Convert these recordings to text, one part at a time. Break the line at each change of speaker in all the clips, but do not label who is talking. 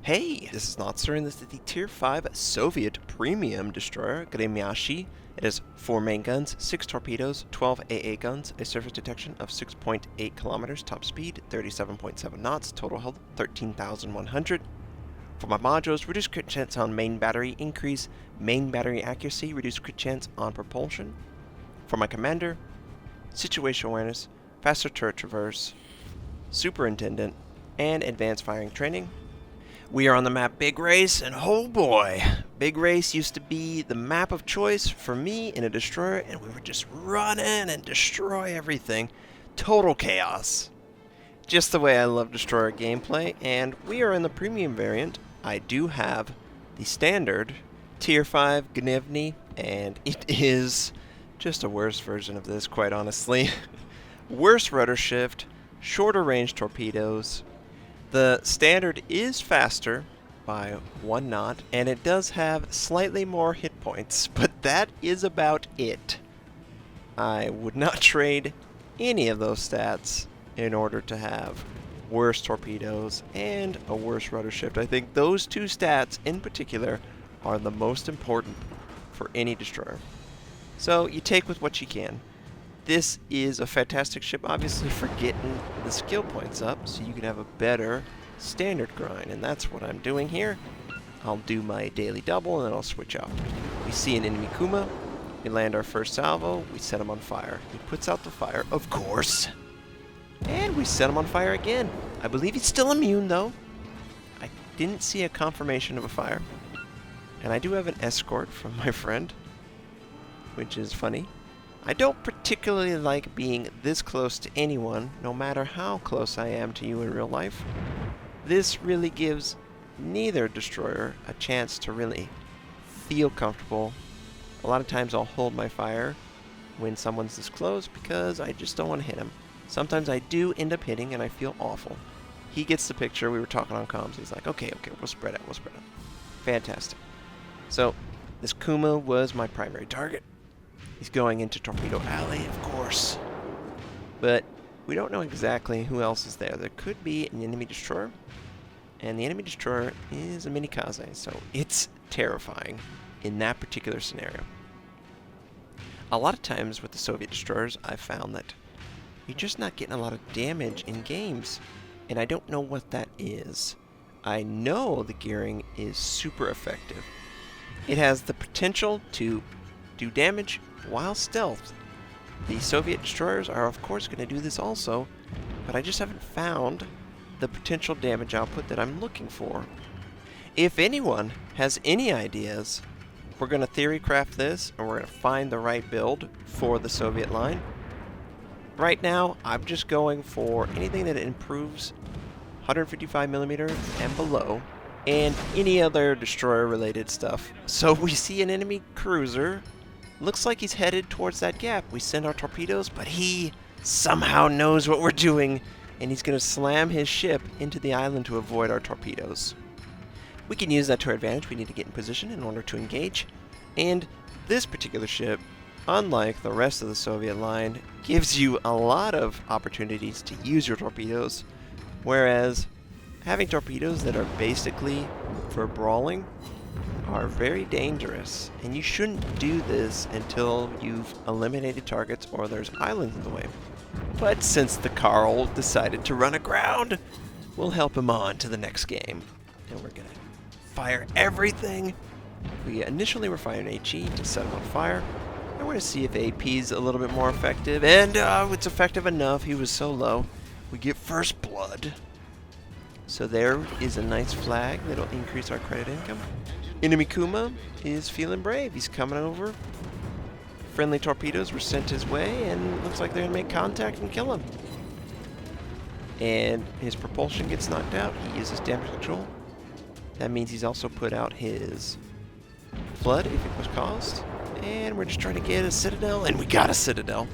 Hey, this is Notser, and this is the Tier 5 Soviet Premium Destroyer, Gremyashchy. It has 4 main guns, 6 torpedoes, 12 AA guns, a surface detection of 6.8 kilometers, top speed 37.7 knots, total health 13,100. For my modules, reduce crit chance on main battery, increase main battery accuracy, reduce crit chance on propulsion. For my commander, situation awareness, faster turret traverse, superintendent, and advanced firing training. We are on the map Big Race, and oh boy, Big Race used to be the map of choice for me in a destroyer, and we would just run in and destroy everything. Total chaos. Just the way I love destroyer gameplay, and we are in the premium variant. I do have the standard Tier 5 Gnevny, and it is just a worse version of this, quite honestly. Worse rudder shift, shorter range torpedoes. The standard is faster by 1 knot, and it does have slightly more hit points, but that is about it. I would not trade any of those stats in order to have worse torpedoes and a worse rudder shift. I think those two stats in particular are the most important for any destroyer. So you take with what you can. This is a fantastic ship, obviously, for getting the skill points up so you can have a better standard grind, and that's what I'm doing here. I'll do my daily double and then I'll switch out. We see an enemy Kuma, we land our first salvo, we set him on fire. He puts out the fire, of course, and we set him on fire again. I believe he's still immune though. I didn't see a confirmation of a fire, and I do have an escort from my friend, which is funny. I don't particularly like being this close to anyone, no matter how close I am to you in real life. This really gives neither destroyer a chance to really feel comfortable. A lot of times I'll hold my fire when someone's this close because I just don't want to hit him. Sometimes I do end up hitting and I feel awful. He gets the picture. We were talking on comms. He's like, okay, we'll spread out, Fantastic. So this Kuma was my primary target. He's going into Torpedo Alley, of course. But we don't know exactly who else is there. There could be an enemy destroyer. And the enemy destroyer is a Minikaze, so it's terrifying in that particular scenario. A lot of times with the Soviet destroyers, I've found that you're just not getting a lot of damage in games. And I don't know what that is. I know the gearing is super effective. It has the potential to do damage while stealth. The Soviet destroyers are of course going to do this also, but I just haven't found the potential damage output that I'm looking for. If anyone has any ideas, we're going to theory craft this and we're going to find the right build for the Soviet line. Right now, I'm just going for anything that improves 155mm and below, and any other destroyer related stuff. So we see an enemy cruiser. Looks like he's headed towards that gap. We send our torpedoes, but he somehow knows what we're doing, and he's going to slam his ship into the island to avoid our torpedoes. We can use that to our advantage. We need to get in position in order to engage. And this particular ship, unlike the rest of the Soviet line, gives you a lot of opportunities to use your torpedoes, whereas having torpedoes that are basically for brawling are very dangerous, and you shouldn't do this until you've eliminated targets or there's islands in the way. But since the Carl decided to run aground, we'll help him on to the next game. And we're gonna fire everything. We initially were firing HE to set him on fire, and we're gonna see if AP's a little bit more effective, and it's effective enough. He was so low. We get first blood. So there is a nice flag that'll increase our credit income. Enemy Kuma is feeling brave. He's coming over. Friendly torpedoes were sent his way, and looks like they're going to make contact and kill him. And his propulsion gets knocked out. He uses damage control. That means he's also put out his flood if it was caused. And we're just trying to get a citadel, and we got a citadel.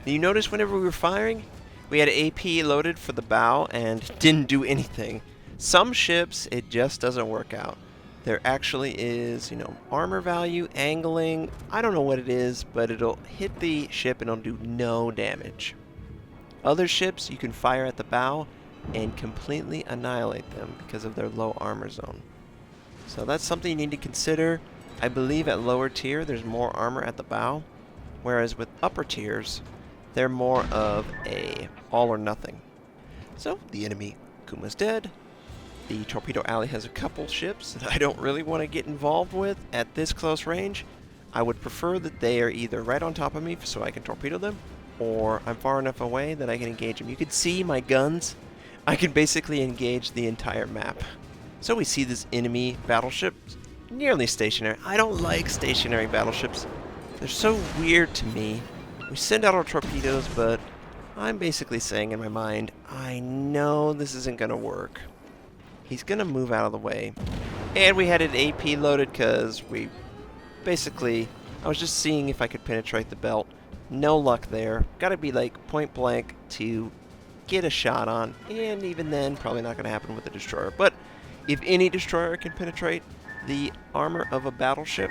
Now you notice whenever we were firing, we had an AP loaded for the bow and didn't do anything. Some ships, it just doesn't work out. There actually is, armor value, angling, I don't know what it is, but it'll hit the ship and it'll do no damage. Other ships, you can fire at the bow and completely annihilate them because of their low armor zone. So that's something you need to consider. I believe at lower tier there's more armor at the bow, whereas with upper tiers they're more of a all or nothing. So the enemy Kuma's dead. The torpedo alley has a couple ships that I don't really want to get involved with at this close range. I would prefer that they are either right on top of me so I can torpedo them, or I'm far enough away that I can engage them. You can see my guns. I can basically engage the entire map. So we see this enemy battleship nearly stationary. I don't like stationary battleships. They're so weird to me. We send out our torpedoes, but I'm basically saying in my mind, I know this isn't going to work. He's going to move out of the way. And we had an AP loaded because we basically, I was just seeing if I could penetrate the belt. No luck there. Got to be like point blank to get a shot on. And even then, probably not going to happen with a destroyer. But if any destroyer can penetrate the armor of a battleship,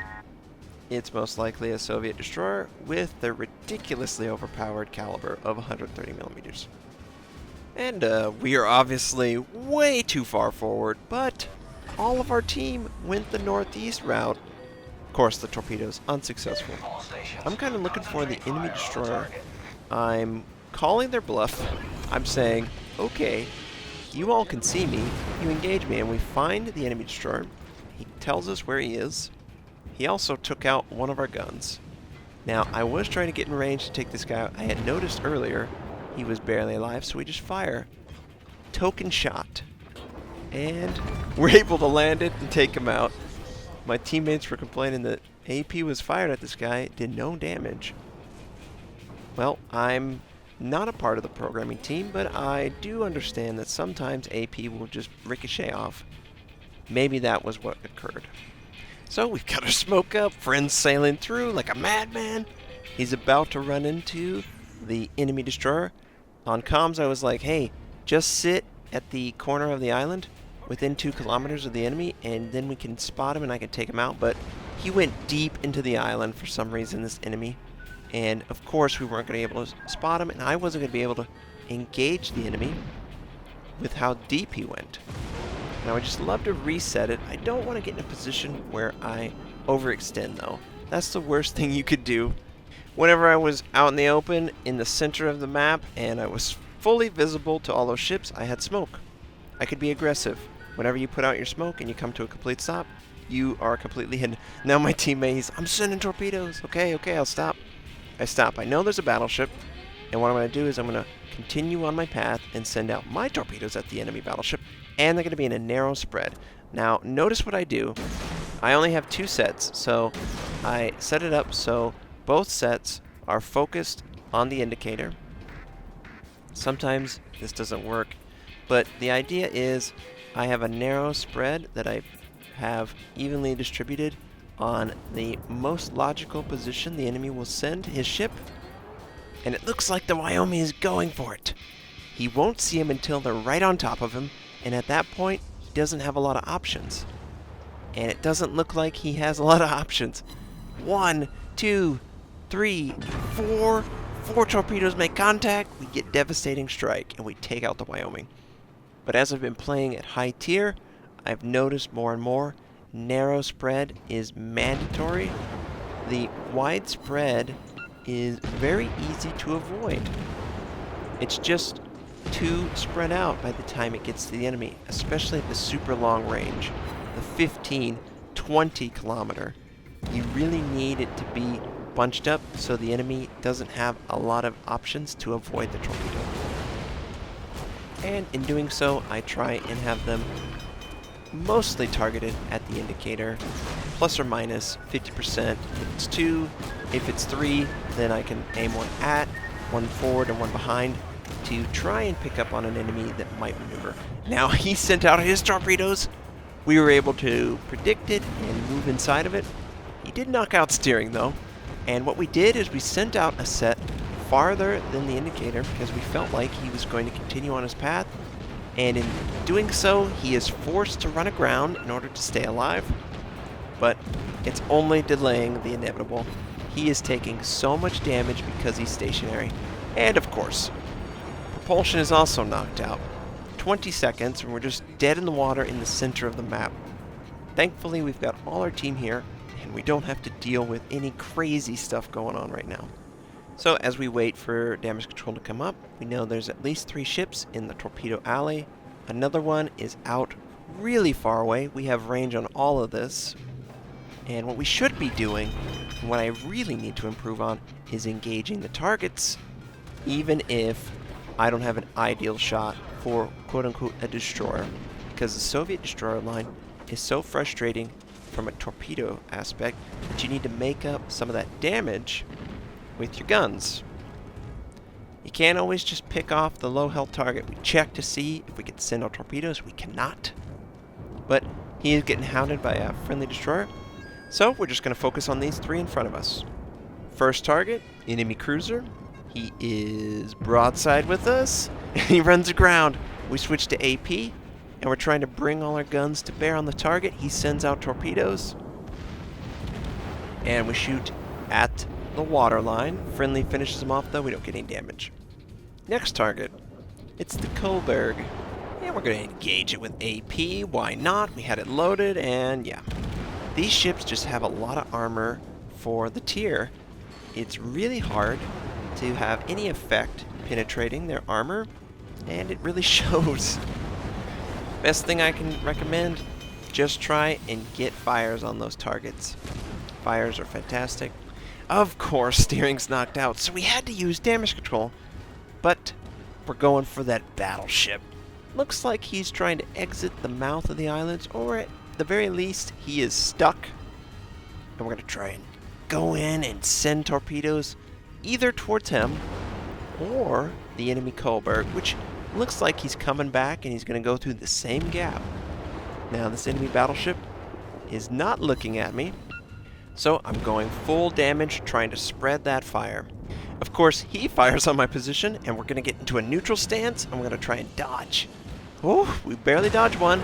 it's most likely a Soviet destroyer with their ridiculously overpowered caliber of 130 millimeters. And we are obviously way too far forward, but all of our team went the northeast route. Of course, the torpedoes unsuccessful. I'm kind of looking for the enemy destroyer. I'm calling their bluff. I'm saying, okay, you all can see me. You engage me, and we find the enemy destroyer. He tells us where he is. He also took out one of our guns. Now, I was trying to get in range to take this guy out. I had noticed earlier he was barely alive, so we just fire. Token shot. And we're able to land it and take him out. My teammates were complaining that AP was fired at this guy, did no damage. Well, I'm not a part of the programming team, but I do understand that sometimes AP will just ricochet off. Maybe that was what occurred. So we've got our smoke up, friends sailing through like a madman. He's about to run into the enemy destroyer. On comms, I was like, hey, just sit at the corner of the island within 2 kilometers of the enemy, and then we can spot him and I can take him out. But he went deep into the island for some reason, this enemy. And of course, we weren't going to be able to spot him, and I wasn't going to be able to engage the enemy with how deep he went. Now, I just love to reset it. I don't want to get in a position where I overextend, though. That's the worst thing you could do. Whenever I was out in the open, in the center of the map, and I was fully visible to all those ships, I had smoke. I could be aggressive. Whenever you put out your smoke and you come to a complete stop, you are completely hidden. Now my teammates, I'm sending torpedoes. Okay, I'll stop. I stop. I know there's a battleship, and what I'm going to do is I'm going to continue on my path and send out my torpedoes at the enemy battleship, and they're going to be in a narrow spread. Now, notice what I do. I only have 2 sets, so I set it up so both sets are focused on the indicator. Sometimes this doesn't work, but the idea is I have a narrow spread that I have evenly distributed on the most logical position the enemy will send his ship, and it looks like the Wyoming is going for it. He won't see him until they're right on top of him, and at that point, he doesn't have a lot of options. And it doesn't look like he has a lot of options. 1, 2, 3, 4. 4 torpedoes make contact, we get devastating strike, and we take out the Wyoming. But as I've been playing at high tier, I've noticed more and more narrow spread is mandatory. The wide spread is very easy to avoid. It's just too spread out by the time it gets to the enemy, especially at the super long range, the 15, 20 kilometer. You really need it to be bunched up so the enemy doesn't have a lot of options to avoid the torpedo. And in doing so, I try and have them mostly targeted at the indicator, plus or minus 50%. If it's 2, if it's 3, then I can aim one at, one forward, and one behind to try and pick up on an enemy that might maneuver. Now, he sent out his torpedoes. We were able to predict it and move inside of it. He did knock out steering, though. And what we did is we sent out a set farther than the indicator because we felt like he was going to continue on his path. And in doing so, he is forced to run aground in order to stay alive. But it's only delaying the inevitable. He is taking so much damage because he's stationary. And of course, propulsion is also knocked out. 20 seconds, and we're just dead in the water in the center of the map. Thankfully, we've got all our team here, and we don't have to deal with any crazy stuff going on right now. So as we wait for damage control to come up, we know there's at least 3 ships in the torpedo alley. Another one is out really far away. We have range on all of this. And what we should be doing, and what I really need to improve on, is engaging the targets, even if I don't have an ideal shot for quote-unquote a destroyer, because the Soviet destroyer line is so frustrating from a torpedo aspect that you need to make up some of that damage with your guns. You can't always just pick off the low health target. We check to see if we can send our torpedoes. We cannot. But he is getting hounded by a friendly destroyer. So we're just going to focus on these 3 in front of us. First target, enemy cruiser. He is broadside with us. He runs aground. We switch to AP, and we're trying to bring all our guns to bear on the target. He sends out torpedoes. And we shoot at the water line. Friendly finishes him off, though. We don't get any damage. Next target, it's the Kohlberg. And we're going to engage it with AP. Why not? We had it loaded, and yeah. These ships just have a lot of armor for the tier. It's really hard to have any effect penetrating their armor, and it really shows. Best thing I can recommend, just try and get fires on those targets. Fires are fantastic. Of course, steering's knocked out, so we had to use damage control, but we're going for that battleship. Looks like he's trying to exit the mouth of the islands, or at the very least, he is stuck. And we're going to try and go in and send torpedoes either towards him or the enemy Kohlberg, which looks like he's coming back and he's going to go through the same gap. Now, this enemy battleship is not looking at me, so I'm going full damage trying to spread that fire. Of course, he fires on my position, and we're going to get into a neutral stance, and we're going to try and dodge. Oh, we barely dodged one.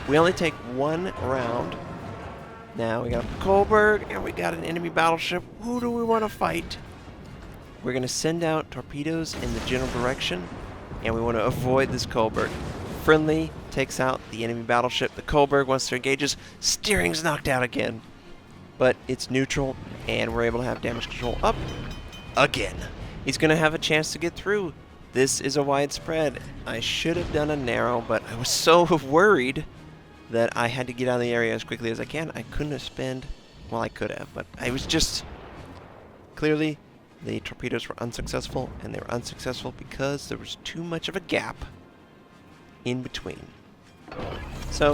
We only take 1 round. Now we got a Kohlberg, and we got an enemy battleship. Who do we want to fight? We're going to send out torpedoes in the general direction, and we want to avoid this Kohlberg. Friendly takes out the enemy battleship. The Kohlberg, once it engages, steering's knocked out again. But it's neutral, and we're able to have damage control up again. He's going to have a chance to get through. This is a wide spread. I should have done a narrow, but I was so worried that I had to get out of the area as quickly as I can. I couldn't have spent, well, I could have, but I was just, clearly the torpedoes were unsuccessful, and they were unsuccessful because there was too much of a gap in between. So,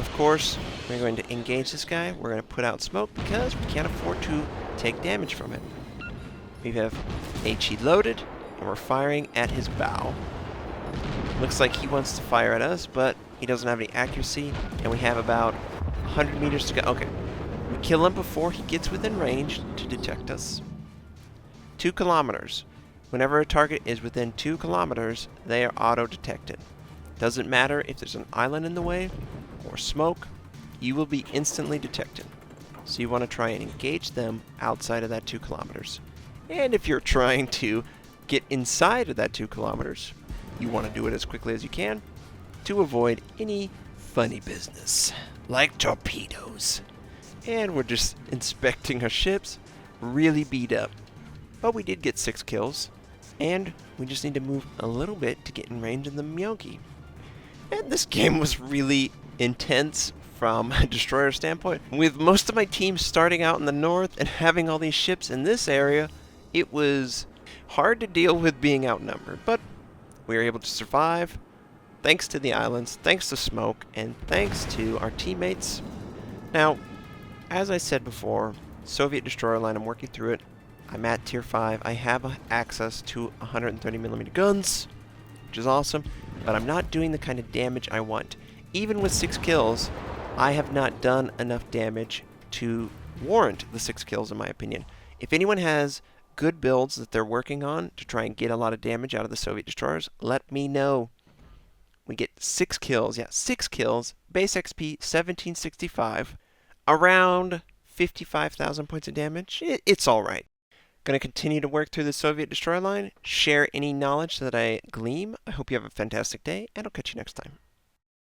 of course, we're going to engage this guy. We're going to put out smoke because we can't afford to take damage from it. We have HE loaded, and we're firing at his bow. Looks like he wants to fire at us, but he doesn't have any accuracy, and we have about 100 meters to go. Okay, we kill him before he gets within range to detect us. 2 kilometers. Whenever a target is within 2 kilometers, they are auto-detected. Doesn't matter if there's an island in the way or smoke, you will be instantly detected. So you want to try and engage them outside of that 2 kilometers. And if you're trying to get inside of that 2 kilometers, you want to do it as quickly as you can to avoid any funny business, like torpedoes. And we're just inspecting our ships, really beat up. But we did get 6 kills, and we just need to move a little bit to get in range of the Myogi. And this game was really intense from a destroyer standpoint. With most of my team starting out in the north and having all these ships in this area, it was hard to deal with being outnumbered, but we were able to survive thanks to the islands, thanks to smoke, and thanks to our teammates. Now, as I said before, Soviet destroyer line, I'm working through it. I'm at tier 5. I have access to 130mm guns, which is awesome, but I'm not doing the kind of damage I want. Even with 6 kills, I have not done enough damage to warrant the 6 kills, in my opinion. If anyone has good builds that they're working on to try and get a lot of damage out of the Soviet destroyers, let me know. We get 6 kills, yeah, 6 kills, base XP 1765, around 55,000 points of damage. It's alright. Going to continue to work through the Soviet destroyer line, share any knowledge that I glean. I hope you have a fantastic day, and I'll catch you next time.